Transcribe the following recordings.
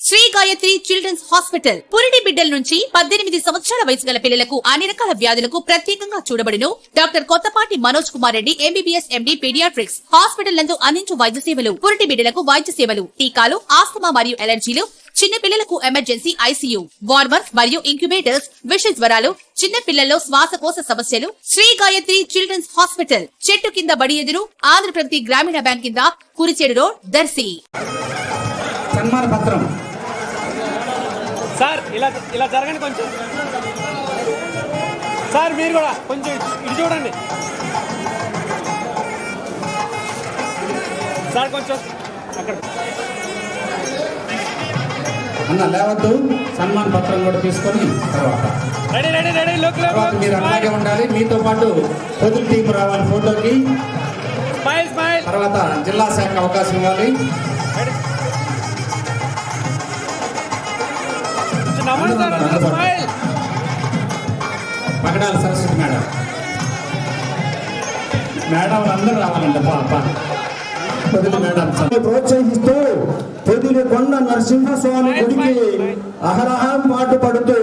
Shri Gayatri children's hospital పురిటి బిడ్డల నుంచి 18 సంవత్సరాల వయసు గల పిల్లలకు అన్ని రకాల వ్యాధులకు ప్రత్యేకంగా చూడబడును. Doctor Kothapati Manoj Kumar Reddy MBBS MD paediatrics hospital నందు అందించు వైద్య సేవలు, పురిటి బిడ్డలకు వైద్య సేవలు, టీకాలు, ఆస్తమా మరియు ఎలర్జీలు, చిన్న పిల్లలకు ఎమర్జెన్సీ ఐసీయూ, వార్మర్స్ మరియు ఇంక్యుబేటర్స్, విష జ్వరాలు, చిన్న పిల్లల్లో శ్వాసకోశ సమస్యలు. శ్రీ గాయత్రి చిల్డ్రన్స్ హాస్పిటల్, చెట్టు కింద బడి ఎదురు, ఆంధ్రప్రదేశ్ గ్రామీణ బ్యాంక్ కింద, కురిచేడు రోడ్, దర్శి. సన్మాన పత్రం సార్ ఇలా జరగండి కొంచెం. సార్ మీరు కూడా కొంచెం ఇటు చూడండి సార్, కొంచెం అక్కడ అన్న లేవద్దు. సన్మాన పత్రం కూడా తీసుకొని తర్వాత మీరు అలాగే ఉండాలి. మీతో పాటు పొదుపు టీం రావాలి ఫోటోకి. తర్వాత జిల్లా శాఖ అవకాశం ఇవ్వాలి. పగడాల సరస్వతి మేడం అందరూ రావాలండి. పొదులు మేడం ప్రోత్సహిస్తూ పొదిలి కొండ నరసింహస్వామి గుడికి అహరహం పాటుపడుతూ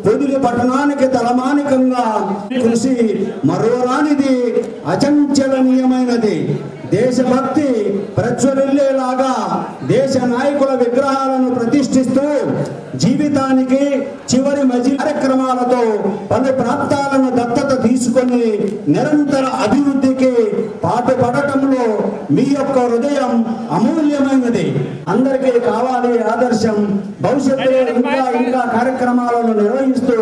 పొదిలి పట్టణానికి తలమానికంగా కృషి మరోరానిది, అచంచలనీయమైనది. దేశభక్తి ప్రజ్వలిల్లేలాగా దేశ నాయకుల విగ్రహాలను ప్రతిష్ఠిస్తూ జీవితానికి చివరి మజిలీ కార్యక్రమాలతో పలు ప్రాంతాలను దత్తత తీసుకొని నిరంతర అభివృద్ధికి పాటుపడటంలో మీ యొక్క హృదయం అమూల్యమైనది. అందరికీ కావాలి ఆదర్శం. భవిష్యత్తులో ఇంకా కార్యక్రమాలను నిర్వహిస్తూ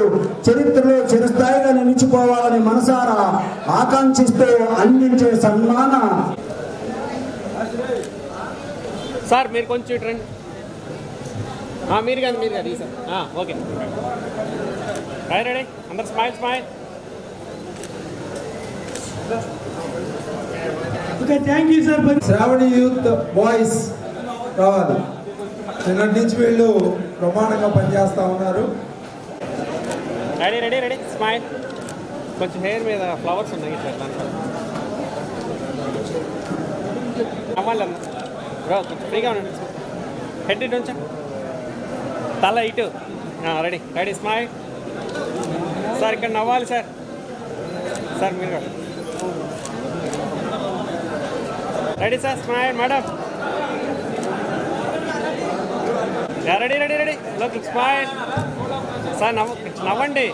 చరిత్రలో చిరస్థాయిగా నిలిచిపోవాలని మనసారా ఆకాంక్షిస్తూ అందించే సన్మాన. సార్ మీరు కొంచెం ఇటు రండి. మీరు కానీ సార్. ఓకే రెడీ అందరు smile. Thank you sir. Shravani youth boys రావాలి. నిన్నటి నుంచి వీళ్ళు ప్రమాణంగా పనిచేస్తూ ఉన్నారు. Ready smile. కొంచెం హెయిర్ మీద ఫ్లవర్స్ ఉన్నాయి అవ్వాలి కొంచెం ఫ్రీగా ఉండండి. హెడ్ ఇటు ఉంచండి, తల ఇటు. Ready smile. సార్ ఇక్కడ నవ్వాలి సార్. మీరు ready sir. Smile madam. Ready look smile. Sir నవ్వండి.